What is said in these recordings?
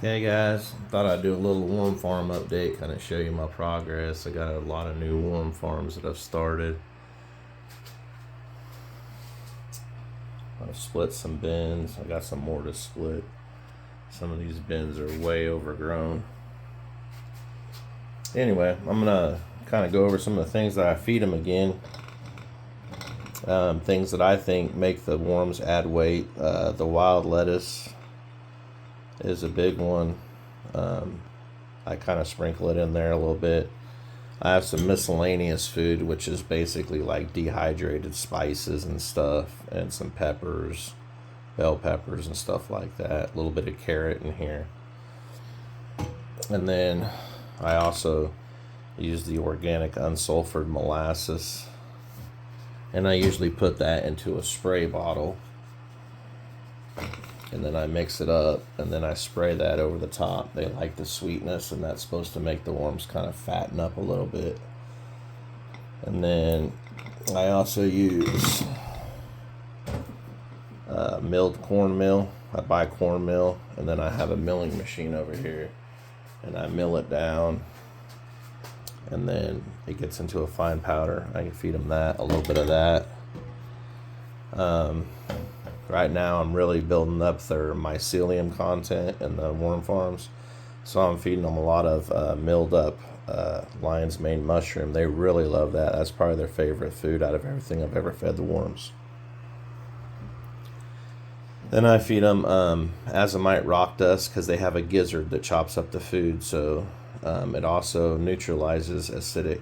Okay guys, thought I'd do a little worm farm update, kind of show you my progress. I got a lot of new worm farms that I've started. I've split some bins. I got some more to split. Some of these bins are way overgrown. Anyway, I'm gonna kind of go over some of the things that I feed them again. Things that I think make the worms add weight. The wild lettuce is a big one. I kind of sprinkle it in there a little bit. I have some miscellaneous food, which is basically like dehydrated spices and stuff, and some peppers, bell peppers and stuff like that. A little bit of carrot in here. And then I also use the organic unsulfured molasses, and I usually put that into a spray bottle, and then I mix it up, and then I spray that over the top. They like the sweetness, and that's supposed to make the worms kind of fatten up a little bit. And then I also use milled cornmeal. I buy cornmeal, and then I have a milling machine over here, and I mill it down, and then it gets into a fine powder. I can feed them that, a little bit of that. Right now I'm really building up their mycelium content in the worm farms, so I'm feeding them a lot of milled up lion's mane mushroom. They really love that. That's probably their favorite food out of everything I've ever fed the worms. Then I feed them azomite rock dust, because they have a gizzard that chops up the food, so it also neutralizes acidic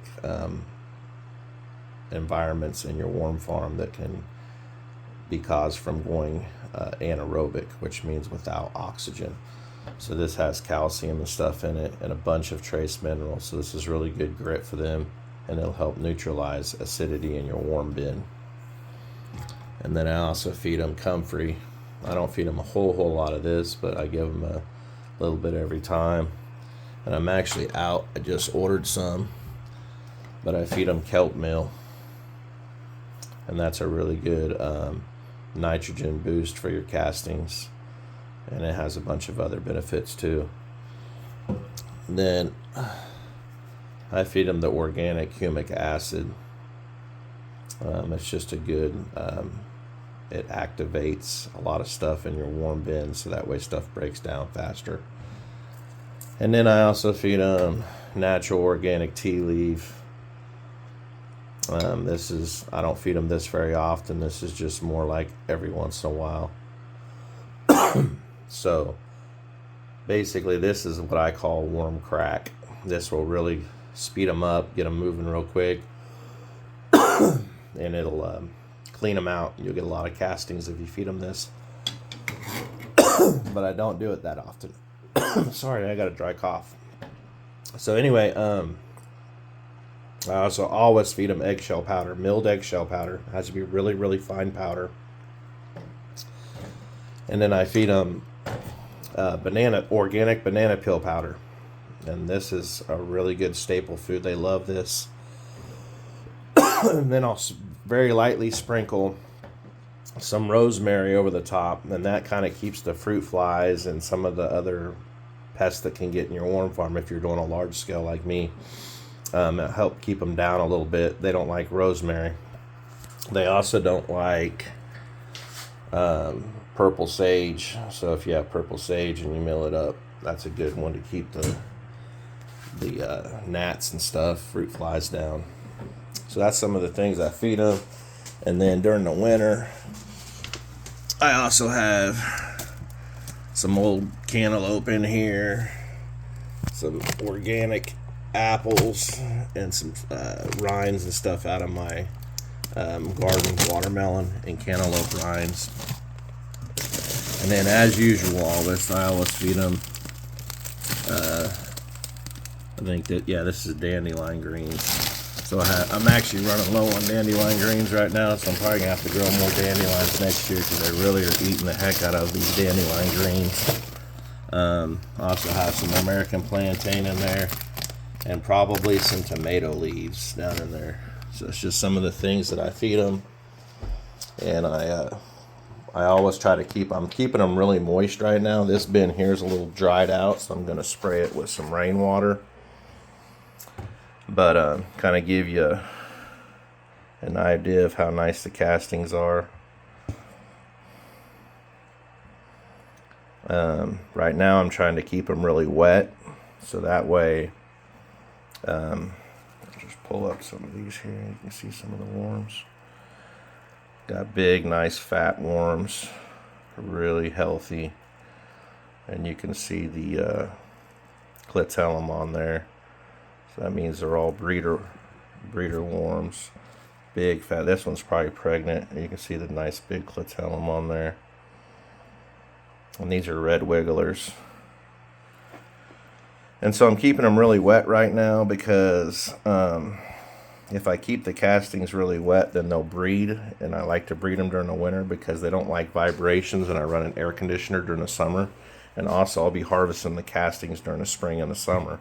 environments in your worm farm that can be caused from going anaerobic, which means without oxygen. So this has calcium and stuff in it, and a bunch of trace minerals, so this is really good grit for them, and it'll help neutralize acidity in your worm bin. And then I also feed them comfrey. I don't feed them a whole lot of this, but I give them a little bit every time. And I'm actually out. I just ordered some, but I feed them kelp meal, and that's a really good nitrogen boost for your castings, and it has a bunch of other benefits too. And then I feed them the organic humic acid. It's just a good it activates a lot of stuff in your worm bin, so that way stuff breaks down faster. And then I also feed them natural organic tea leaf. I don't feed them this very often. This is just more like every once in a while. So basically this is what I call worm crack. This will really speed them up, get them moving real quick, and it'll clean them out. You'll get a lot of castings if you feed them this. But I don't do it that often. Sorry, I got a dry cough. So anyway, I also always feed them eggshell powder, milled eggshell powder. It has to be really fine powder. And then I feed them organic banana peel powder. And this is a really good staple food. They love this. And then I'll very lightly sprinkle some rosemary over the top, and that kind of keeps the fruit flies and some of the other pests that can get in your worm farm if you're doing a large scale like me. It help keep them down a little bit. They don't like rosemary. They also don't like purple sage. So if you have purple sage and you mill it up, that's a good one to keep the gnats and stuff, fruit flies down. So that's some of the things I feed them. And then during the winter, I also have some old cantaloupe in here, some organic apples, and some rinds and stuff out of my garden watermelon and cantaloupe rinds. And then, as usual, I always feed them. I think that, yeah, this is dandelion greens. So I'm actually running low on dandelion greens right now, so I'm probably gonna have to grow more dandelions next year, because they really are eating the heck out of these dandelion greens. I also have some American plantain in there, and probably some tomato leaves down in there. So it's just some of the things that I feed them. And I I always try to I'm keeping them really moist right now. This bin here is a little dried out, so I'm going to spray it with some rainwater. But kind of give you an idea of how nice the castings are. Right now I'm trying to keep them really wet, so that way, just pull up some of these here. You can see some of the worms. Got big, nice, fat worms, really healthy, and you can see the clitellum on there. So that means they're all breeder worms. Big, fat. This one's probably pregnant. You can see the nice big clitellum on there. And these are red wigglers. And so I'm keeping them really wet right now because if I keep the castings really wet, then they'll breed. And I like to breed them during the winter because they don't like vibrations, and I run an air conditioner during the summer. And also I'll be harvesting the castings during the spring and the summer.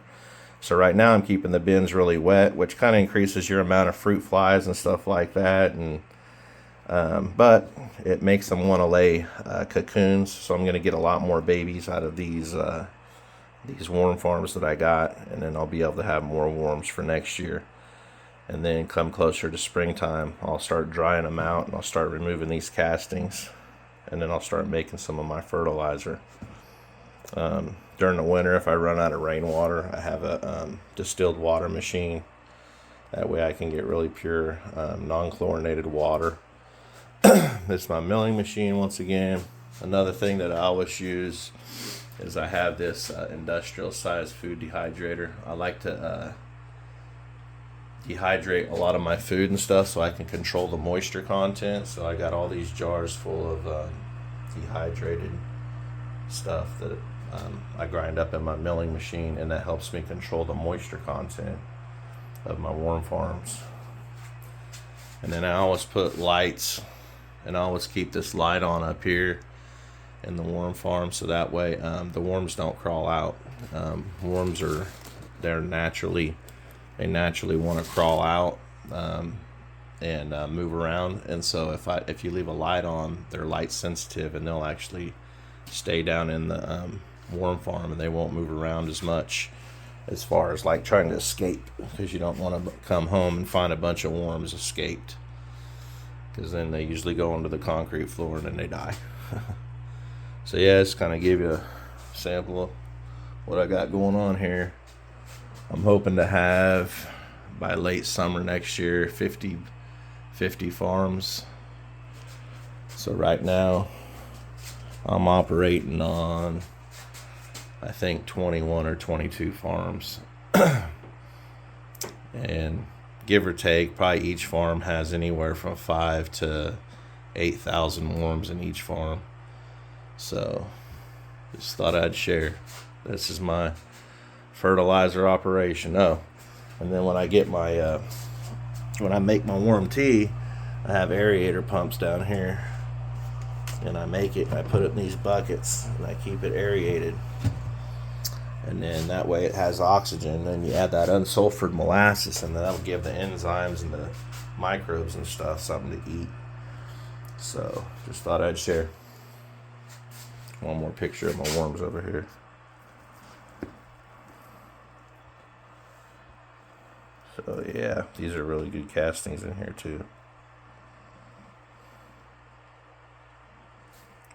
So right now I'm keeping the bins really wet, which kind of increases your amount of fruit flies and stuff like that. And but it makes them want to lay cocoons, so I'm going to get a lot more babies out of these worm farms that I got, and then I'll be able to have more worms for next year. And then come closer to springtime, I'll start drying them out, and I'll start removing these castings, and then I'll start making some of my fertilizer. During the winter, if I run out of rainwater, I have a distilled water machine. That way I can get really pure non-chlorinated water. This is my milling machine once again. Another thing that I always use is I have this industrial size food dehydrator. I like to dehydrate a lot of my food and stuff so I can control the moisture content. So I got all these jars full of dehydrated stuff that I grind up in my milling machine, and that helps me control the moisture content of my worm farms. And then I always put lights, and I always keep this light on up here in the worm farm, so that way the worms don't crawl out. Worms they naturally want to crawl out and move around, and so if you leave a light on, they're light sensitive, and they'll actually stay down in the worm farm, and they won't move around as much as far as like trying to escape, because you don't want to come home and find a bunch of worms escaped, because then they usually go onto the concrete floor and then they die. So yeah, it's kind of give you a sample of what I got going on here. I'm hoping to have by late summer next year 50 farms. So right now I'm operating on, I think, 21 or 22 farms. And give or take, probably each farm has anywhere from 5,000 to 8,000 worms in each farm. So just thought I'd share. This is my fertilizer operation. Oh, and then when I get my when I make my worm tea, I have aerator pumps down here, and I put it in these buckets, and I keep it aerated, and then that way it has oxygen. Then you add that unsulfured molasses, and that'll give the enzymes and the microbes and stuff something to eat. So just thought I'd share. One more picture of my worms over here. So yeah, these are really good castings in here too.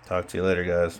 Talk to you later, guys.